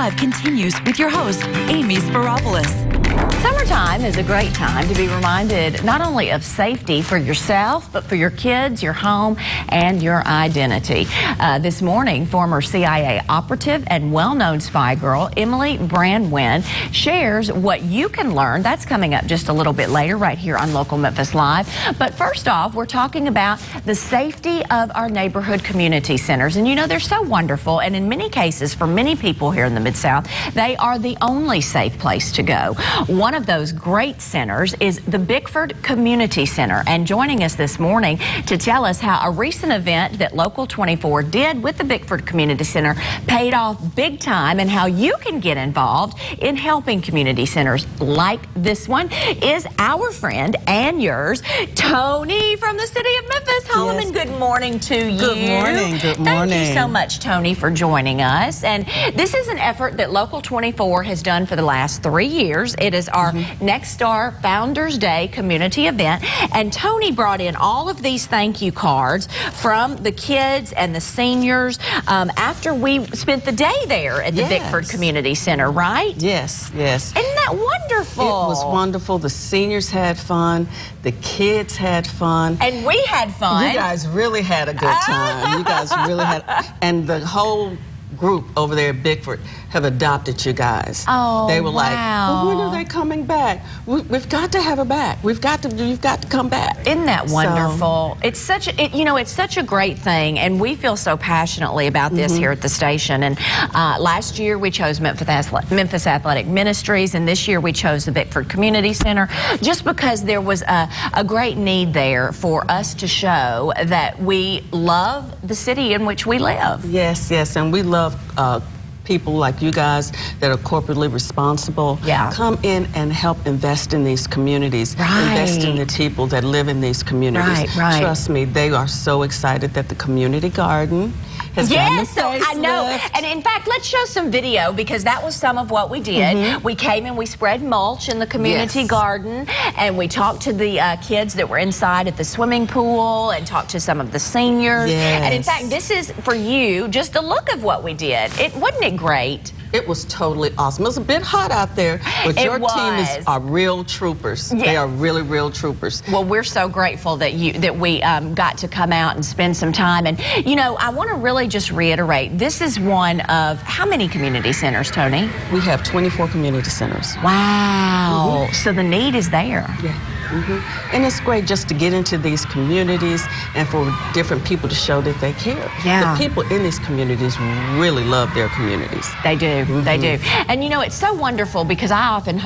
Live continues with your host, Amy Sparopoulos. Summertime is a great time to be reminded not only of safety for yourself, but for your kids, your home, and your identity. This morning, former CIA operative and well-known spy girl, Emily Brandwin, shares what you can learn. That's coming up just a little bit later right here on Local Memphis Live. But first off, we're talking about the safety of our neighborhood community centers. And you know, they're so wonderful. And in many cases, for many people here in the Mid-South, they are the only safe place to go. One of those great centers is the Bickford Community Center. And joining us this morning to tell us how a recent event that Local 24 did with the Bickford Community Center paid off big time and how you can get involved in helping community centers like this one is our friend and yours, Tony from the city of Memphis. Home, and good morning to you. Good morning. Good morning. Thank you so much, Tony, for joining us. And this is an effort that Local 24 has done for the last 3 years. It is our Next Star Founders Day community event. And Tony brought in all of these thank you cards from the kids and the seniors after we spent the day there at the Bickford Community Center, right? Yes, yes. Isn't that wonderful? It was wonderful. The seniors had fun. The kids had fun. And we had fun. You guys really had a good time. You guys really had, and the whole group over there at Bickford have adopted you guys. Oh, they were like, wow. well, when are they coming back? We've got to have her back. You've got to come back. Isn't that wonderful? So, it's such it's such a great thing, and we feel so passionately about this here at the station. And last year we chose Memphis Athletic Ministries, and this year we chose the Bickford Community Center, just because there was a great need there for us to show that we love the city in which we live. Yes, yes, and we love people like you guys that are corporately responsible. Yeah. Come in and help invest in these communities. Right. Invest in the people that live in these communities. Right, right. Trust me, they are so excited that the community garden has gotten a facelift. I know. And in fact, let's show some video, because that was some of what we did. We came and we spread mulch in the community garden, and we talked to the kids that were inside at the swimming pool and talked to some of the seniors. And in fact, this is for you, just a look of what we did. Wasn't it great? It was totally awesome. It was a bit hot out there, but your team are real troopers. Yeah. They are really real troopers. Well, we're so grateful that we got to come out and spend some time. And you know, I want to really just reiterate, this is one of how many community centers, Tony? We have 24 community centers. Wow. So the need is there. Yeah. And it's great just to get into these communities and for different people to show that they care. Yeah. The people in these communities really love their communities. They do. They do. And you know, it's so wonderful, because I often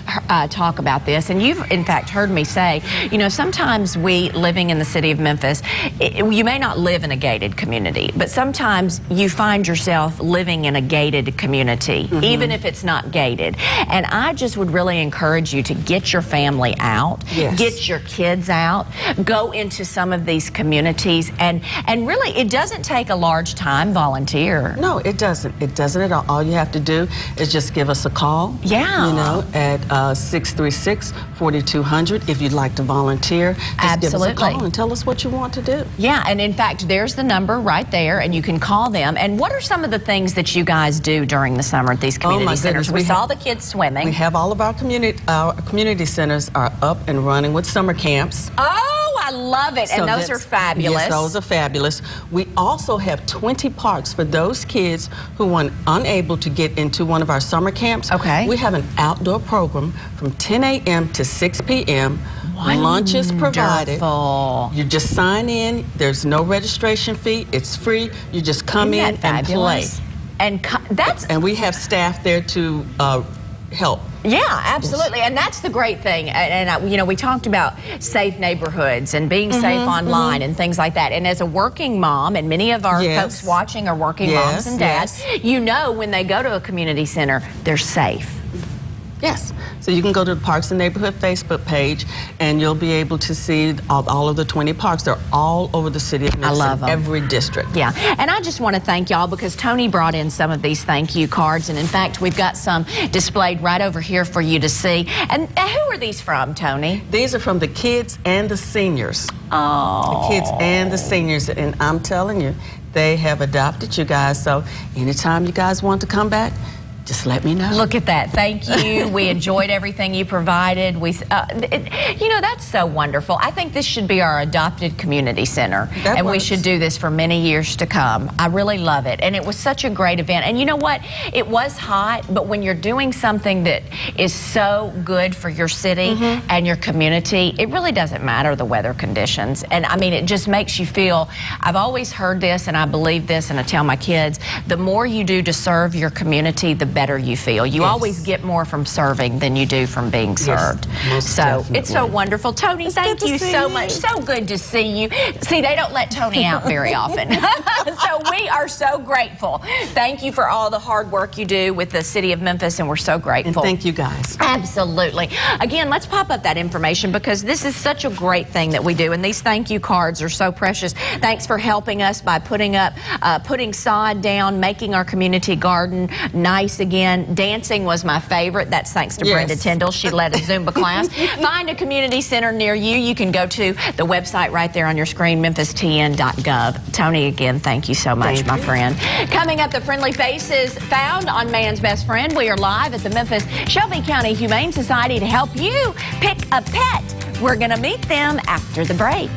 talk about this, and you've in fact heard me say, you know, sometimes we living in the city of Memphis, you may not live in a gated community, but sometimes you find yourself living in a gated community, even if it's not gated. And I just would really encourage you to get your family out, get your kids out, go into some of these communities, and really, it doesn't take a large time volunteer. No, it doesn't. It doesn't at all. All you have to do is just give us a call. Yeah. You know, at 636-4200 if you'd like to volunteer. Just give us a call and tell us what you want to do. Yeah, and in fact, there's the number right there, and you can call them. And what are some of the things that you guys do during the summer at these community centers? We saw the kids swimming. We have all of our community centers are up and running with summer camps. Oh, I love it. And those are fabulous. Yes, those are fabulous. We also have 20 parks for those kids who are unable to get into one of our summer camps. Okay. We have an outdoor program from 10 a.m. to 6 p.m. Lunch is provided. You just sign in. There's no registration fee. It's free. You just come in and play. And we have staff there to help. Yeah, absolutely. And that's the great thing. And you know, we talked about safe neighborhoods and being safe online and things like that. And as a working mom, and many of our folks watching are working moms and dads, you know, when they go to a community center, they're safe. Yes. So you can go to the Parks and Neighborhood Facebook page, and you'll be able to see all of the 20 parks. They're all over the city of Memphis. I love them. Every district. Yeah. And I just want to thank y'all, because Tony brought in some of these thank you cards. And in fact, we've got some displayed right over here for you to see. And who are these from, Tony? These are from the kids and the seniors. Oh. The kids and the seniors. And I'm telling you, they have adopted you guys. So anytime you guys want to come back, just let me know. Look at that. Thank you. We enjoyed everything you provided. You know, that's so wonderful. I think this should be our adopted community center. And we should do this for many years to come. I really love it. And it was such a great event. And you know what? It was hot, but when you're doing something that is so good for your city and your community, it really doesn't matter the weather conditions. And I mean, it just makes you feel, I've always heard this and I believe this and I tell my kids, the more you do to serve your community, the better you feel. You always get more from serving than you do from being served. So definitely. It's so wonderful. Tony, thank you so much. So good to see you. See, they don't let Tony out very often. So we are so grateful. Thank you for all the hard work you do with the city of Memphis, and we're so grateful. And thank you guys. Absolutely. Again, let's pop up that information because this is such a great thing that we do, and these thank you cards are so precious. Thanks for helping us by putting sod down, making our community garden nice again. Dancing was my favorite. That's thanks to Brenda Tyndall. She led a Zumba class. Find a community center near you. You can go to the website right there on your screen, memphistn.gov. Tony, again, thank you so much, my friend. Coming up, the friendly faces found on Man's Best Friend. We are live at the Memphis Shelby County Humane Society to help you pick a pet. We're going to meet them after the break.